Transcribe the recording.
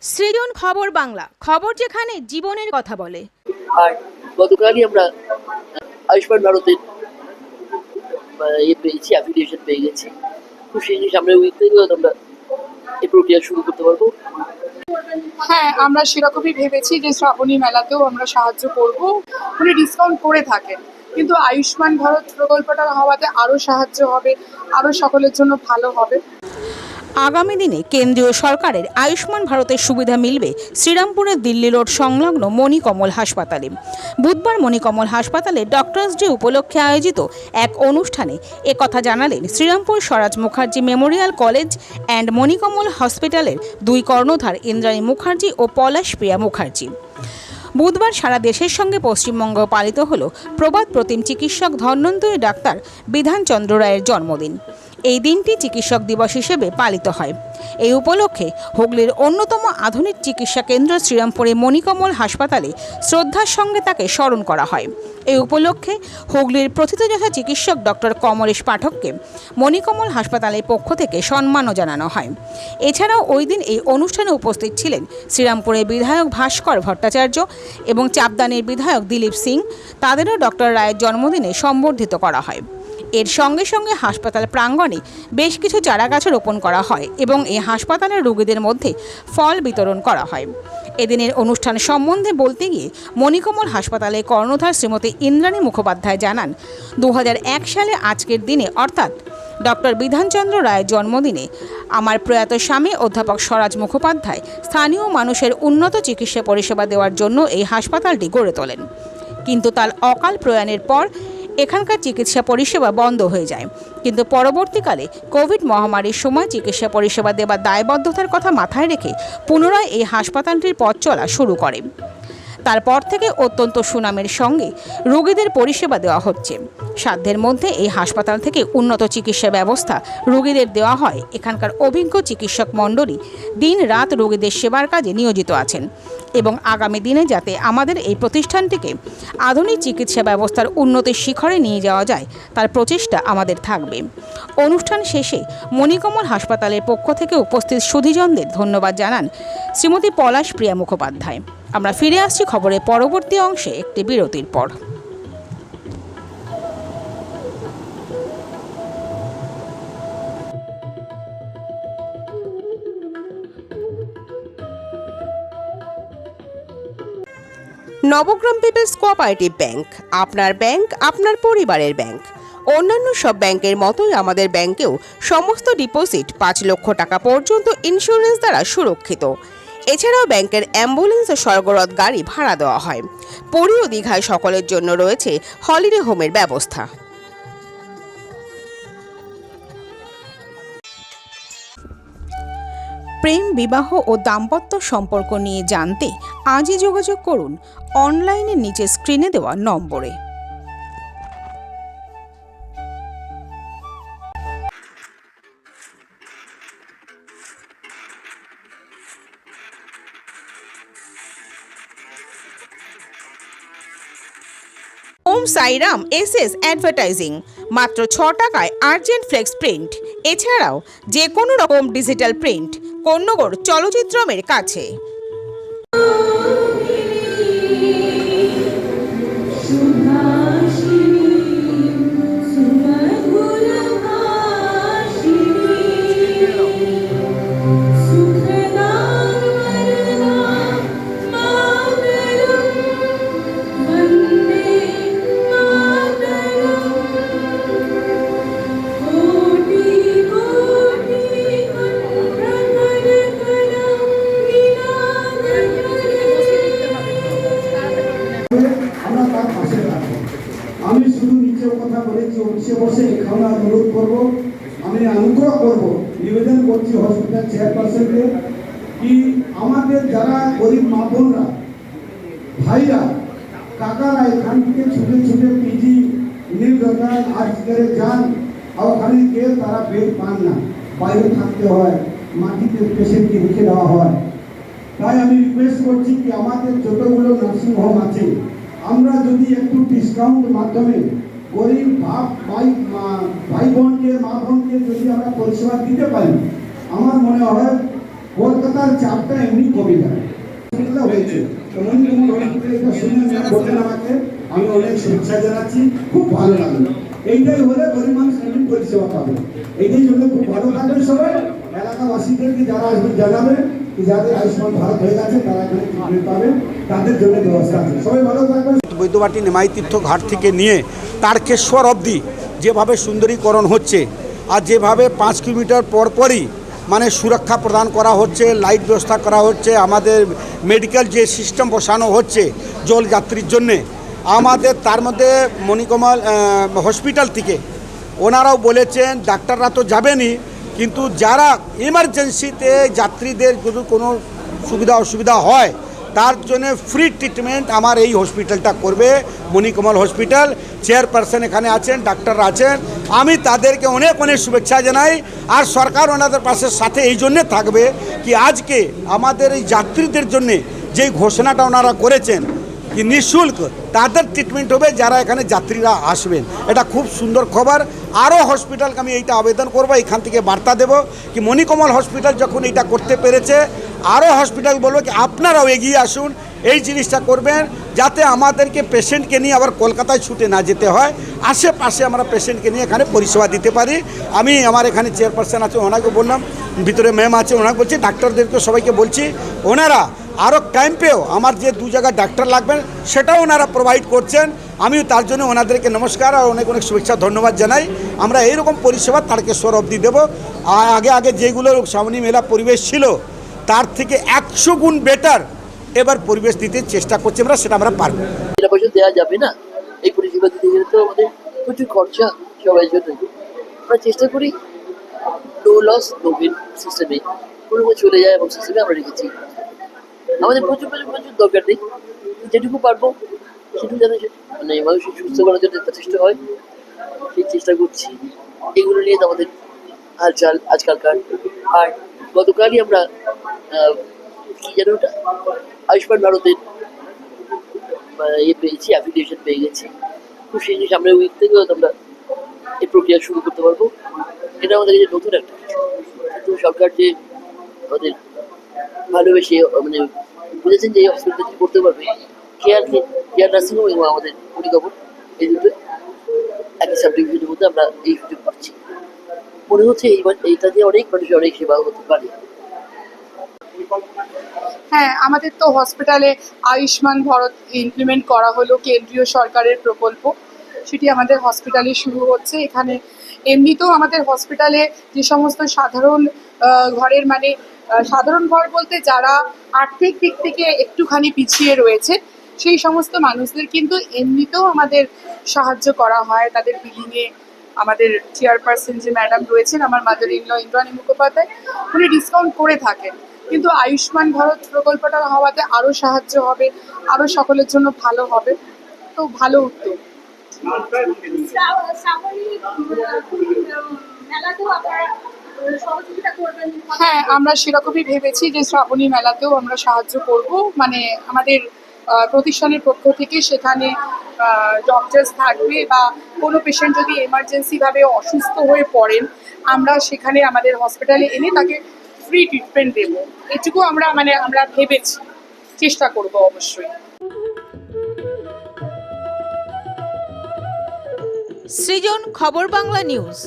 সৃজন খবর বাংলা, খবর যেখানে জীবনের কথা বলে। আর গতকালই আমরা আয়ুষ্মান ভারতের পেয়েছি, অ্যাপ্লিকেশন পেয়ে গেছি। খুব শীঘ্রই সামনের উইক থেকে আমরা এই প্রক্রিয়া শুরু করতে পারবো। হ্যাঁ, আমরা সেরকমই ভেবেছি যে শ্রাবণী মেলাতেও আমরা সাহায্য করব। উনি ডিসকাউন্ট করে থাকেন, কিন্তু আয়ুষ্মান ভারত প্রকল্পটা হওয়াতে আরও সাহায্য হবে, আরও সকলের জন্য ভালো হবে। আগামী দিনে কেন্দ্রীয় সরকারের আয়ুষ্মান ভারতের সুবিধা মিলবে শ্রীরামপুরের দিল্লি রোড সংলগ্ন মণিকমল হাসপাতালে। বুধবার মণিকমল হাসপাতালে ডক্টরস ডে উপলক্ষে আয়োজিত এক অনুষ্ঠানে একথা জানালেন শ্রীরামপুর স্বরাজ Mukherjee Memorial college and Manikamal হসপিটালের দুই কর্ণধার ইন্দ্রাণী মুখার্জি ও পলাশ প্রিয়া মুখার্জি। বুধবার সারা দেশের সঙ্গে পশ্চিমবঙ্গ পালিত হল প্রবাদ প্রতিম চিকিৎসক ধন্বন্তরী ডাক্তার বিধানচন্দ্র রায়ের জন্মদিন। এই দিনটি চিকিৎসক দিবস হিসেবে পালিত হয়। এই উপলক্ষে হুগলির অন্যতম আধুনিক চিকিৎসা কেন্দ্র শ্রীরামপুরে মণিকমল হাসপাতালে শ্রদ্ধার সঙ্গে তাকে স্মরণ করা হয়। এই উপলক্ষে হুগলির প্রথিতযশা চিকিৎসক ডক্টর কমলেশ পাঠককে মণিকমল হাসপাতালের পক্ষ থেকে সম্মানও জানানো হয়। এছাড়াও ওই দিন এই অনুষ্ঠানে উপস্থিত ছিলেন শ্রীরামপুরের বিধায়ক ভাস্কর ভট্টাচার্য এবং চাপদানির বিধায়ক দিলীপ সিং। তাদেরও ডক্টর রায়ের জন্মদিনে সম্বর্ধিত করা হয়। এর সঙ্গে সঙ্গে হাসপাতাল প্রাঙ্গণে বেশ কিছু চারাগাছ রোপণ করা হয় এবং এই হাসপাতালের রোগীদের মধ্যে ফল বিতরণ করা হয়। এদিনের অনুষ্ঠান সম্বন্ধে বলতে গিয়ে মণিকমল হাসপাতালের কর্ণধার শ্রীমতী ইন্দ্রাণী মুখোপাধ্যায় জানান, 2001 সালে আজকের দিনে অর্থাৎ ডক্টর বিধানচন্দ্র রায়ের জন্মদিনে আমার প্রয়াত স্বামী অধ্যাপক স্বরাজ মুখোপাধ্যায় স্থানীয় মানুষের উন্নত চিকিৎসা পরিষেবা দেওয়ার জন্য এই হাসপাতালটি গড়ে তোলেন। কিন্তু তার অকাল প্রয়াণের পর এখানকার চিকিৎসা পরিষেবা বন্ধ হয়ে যায়। কিন্তু পরবর্তীকালে কোভিড মহামারীর সময় চিকিৎসা পরিষেবা দেওয়ার দায়বদ্ধতার কথা মাথায় রেখে পুনরায় এই হাসপাতালটির পথ চলা শুরু করে। তারপর থেকে অত্যন্ত সুনামের সঙ্গে রোগীদের পরিষেবা দেওয়া হচ্ছে। সাধ্যের মধ্যে এই হাসপাতাল থেকে উন্নত চিকিৎসা ব্যবস্থা রোগীদের দেওয়া হয়। এখানকার অভিজ্ঞ চিকিৎসক মণ্ডলী দিন রাত রোগীদের সেবার কাজে নিয়োজিত আছেন এবং আগামী দিনে যাতে আমাদের এই প্রতিষ্ঠানটিকে আধুনিক চিকিৎসা ব্যবস্থার উন্নতির শিখরে নিয়ে যাওয়া যায় তার প্রচেষ্টা আমাদের থাকবে। অনুষ্ঠান শেষে মণিকমল হাসপাতালের পক্ষ থেকে উপস্থিত সুধীজনদের ধন্যবাদ জানান শ্রীমতী পলাশ প্রিয়া মুখোপাধ্যায়। আমরা ফিরে আসছি খবরের পরবর্তী অংশে একটি বিরতির পর। নবগ্রাম পিপলস কোঅপারেটিভ ব্যাংক, আপনার ব্যাংক আপনার পরিবারের ব্যাংক। অন্যান্য সব ব্যাংকের মতোই আমাদের ব্যাংকেও সমস্ত ডিপোজিট 5 লক্ষ টাকা পর্যন্ত ইন্স্যুরেন্স দ্বারা সুরক্ষিত। এছাড়াও ব্যাংকের অ্যাম্বুলেন্স ও স্বর্গরথ গাড়ি ভাড়া দেওয়া হয়। পুরী ও দীঘায় সকলের জন্য রয়েছে হলিডে হোমের ব্যবস্থা। প্রেম, বিবাহ ও দাম্পত্য সম্পর্ক নিয়ে জানতে আজই যোগাযোগ করুন অনলাইনে নিচে স্ক্রিনে দেওয়া নম্বরে। ওম সাইরাম এসএস অ্যাডভার্টাইজিং, মাত্র 6 টাকায় আর্জেন্ট ফ্লেক্স প্রিন্ট। এছাড়াও যে কোনো রকম ডিজিটাল প্রিন্ট কোন্নগর চলচ্চিত্রমের কাছে। আমি শুধু নিচের কথা বলেছি, অফিসে বসে এখানে অনুরোধ করবো, আমি অনুগ্রহ করবো, নিবেদন করছি হসপিটাল চেয়ারপারসনকে কি আমাদের যারা গরিব মা বোনরা, ভাইরা, কাকারা এখান থেকে ছুটে ছুটে পিজি নীলগঙ্গা আজকে যান, আর ওখানে গিয়ে তারা বেড পান না, বাইরে থাকতে হয়, মাটিতে পেশেন্টকে রেখে দেওয়া হয়। তাই আমি রিকোয়েস্ট করছি কি আমাদের যতগুলো নার্সিং হোম আছে আমরা যদি একটু ডিসকাউন্ট মাধ্যমে গরিব ভাই বোনকে, মা বোনকে যদি আমরা পরিষেবা দিতে পারি, আমার মনে হয় কলকাতার চাপটা এমনি কমে যায় হয়েছে। বললেন আমাকে, আমি অনেক শুভেচ্ছা জানাচ্ছি, খুব ভালো লাগলো। এইটাই হলে গরিব মানুষ এমনি পরিষেবা পাবে। এইটাই জন্য খুব ভালো থাকবে সবাই। এলাকাবাসীদেরকে যারা আসবেন জানাবেন, যাদের আয়ুষ্মান ভারত হয়ে গেছে তারা এখানে ট্রিটমেন্ট পাবে, তাদের জন্য ব্যবস্থা আছে। সবাই ভালো থাকবেন। বৈদ্যবাটি নিমাই তীর্থ ঘাট থেকে নিয়ে তারকেশ্বর অবধি যেভাবে সুন্দরীকরণ হচ্ছে, আর যেভাবে 5 কিলোমিটার পরই মানে সুরক্ষা প্রদান করা হচ্ছে, লাইট ব্যবস্থা করা হচ্ছে, আমাদের মেডিকেল যে সিস্টেম বসানো হচ্ছে জলযাত্রীর জন্যে, আমাদের তার মধ্যে মণিকমল হসপিটাল থেকে ওনারাও বলেছেন ডাক্তাররা তো যাবেনই, কিন্তু যারা এমার্জেন্সিতে যাত্রীদের যদি কোনো সুবিধা অসুবিধা হয় তার জন্য ফ্রি ট্রিটমেন্ট আমার এই হসপিটালটা করবে, মণিকমল হসপিটাল। চেয়ারপারসন এখানে আছেন, ডাক্তাররা আছেন, আমি তাদেরকে অনেক অনেক শুভেচ্ছা জানাই। আর সরকার ওনাদের পাশে সাথে এই জন্যে থাকবে কি আজকে আমাদের এই যাত্রীদের জন্যে যেই ঘোষণাটা ওনারা করেছেন কি নিঃশুল্ক তাদের ট্রিটমেন্ট হবে যারা এখানে যাত্রীরা আসবেন, এটা খুব সুন্দর খবর। আরও হসপিটালকে আমি এইটা আবেদন করবো, এখান থেকে বার্তা দেব কি মণিকমল হসপিটাল যখন এইটা করতে পেরেছে, আরও হসপিটাল বলবো কি আপনারাও এগিয়ে আসুন, এই জিনিসটা করবেন যাতে আমাদেরকে পেশেন্টকে নিয়ে আবার কলকাতায় ছুটে না যেতে হয়, আশেপাশে আমরা পেশেন্টকে নিয়ে এখানে পরিষেবা দিতে পারি। আমি আমার এখানে চেয়ারপারসন আছে ওনাকে বললাম, ভিতরে ম্যাম আছে ওনাকে বলছি, ডাক্তারদেরকে সবাইকে বলছি ওনারা আরও ক্যাম্পেও আমার যে 2 জায়গায় ডাক্তার লাগবেন সেটাও ওনারা প্রোভাইড করছেন। আমিও তার জন্য ওনাদেরকে নমস্কার আর অনেক অনেক শুভেচ্ছা ধন্যবাদ জানাই। আমরা এইরকম পরিষেবা তারকেশ্বর অবধি দেবো। আর আগে যেগুলো শ্রাবণী মেলা পরিবেশ ছিল তার থেকে 100 গুণ বেটার এবার পরিবেশ দিতে চেষ্টা করছি আমরা, সেটা আমরা পারবো। এটা পয়সা দেওয়া যাবে না, এই পরিষেবা দিতে গেলে তো আমাদের প্রচুর খরচা সবাই জন্য। আমরা চেষ্টা করি নো লস নো গেইন সিস্টেমে কোনো চলে যায় এবং সিস্টেমে আমরা রেখেছি। আমাদের প্রচুর দরকার নেই, যেটুকু পারবো সেটুকু যেন মানে মানুষের সুস্থ করার জন্য যথেষ্ট হয় সেই চেষ্টা করছি। এগুলো নিয়ে তো আমাদের হালচাল আজকালকার। আর গতকালই আমরা কি যেন ওটা আয়ুষ্মান ভারতের পেয়েছি, অ্যাপ্লিকেশন পেয়ে গেছি। খুব শীঘ্রই সামনের উইক থেকেও আমরা এই প্রক্রিয়া শুরু করতে পারবো। এটা আমাদের কাছে নতুন একটা কিছু, কিন্তু সরকার যে আমাদের ভালোবেসে মানে বুঝেছেন যে এই হসপিটালটি করতে পারবে, কেয়ার নার্সিংহোম এবং আমাদের পরিকল্পনা এই দুটো একই সাবডিভিশনের মধ্যে আমরা এই সুযোগ পাচ্ছি। মনে হচ্ছে এইটা দিয়ে অনেক মানুষের অনেক সেবা হতে পারে। হ্যাঁ, আমাদের তো হসপিটালে আয়ুষ্মান ভারত ইমপ্লিমেন্ট করা হলো, কেন্দ্রীয় সরকারের প্রকল্প, সেটি আমাদের হসপিটালে শুরু হচ্ছে। এখানে এমনিতেও আমাদের হসপিটালে যে সমস্ত সাধারণ ঘরের মানে সাধারণ ঘর বলতে যারা আর্থিক দিক থেকে একটুখানি পিছিয়ে রয়েছে সেই সমস্ত মানুষদের কিন্তু এমনিতেও আমাদের সাহায্য করা হয় তাদের বিলিংয়ে। আমাদের চেয়ারপারসন যে ম্যাডাম রয়েছেন, আমার mother in law Indrani Mukhopadhyay, উনি ডিসকাউন্ট করে থাকেন। কিন্তু আয়ুষ্মান ভারত প্রকল্পটা হওয়াতে আরও সাহায্য হবে, আরও সকলের জন্য ভালো হবে, তো ভালো উদ্যোগ। হ্যাঁ, আমরা সেরকমই ভেবেছি যে শ্রাবণী মেলাতেও আমরা সাহায্য করব। মানে আমাদের প্রতিষ্ঠানের পক্ষ থেকে সেখানে ডক্টরস থাকবে বা কোনো পেশেন্ট যদি এমার্জেন্সিভাবে অসুস্থ হয়ে পড়েন, আমরা সেখানে আমাদের হসপিটালে এনে তাকে ফ্রি ট্রিটমেন্ট দেবো। এটুকু আমরা ভেবেছি, চেষ্টা করব অবশ্যই। সৃজন, খবর বাংলা নিউজ।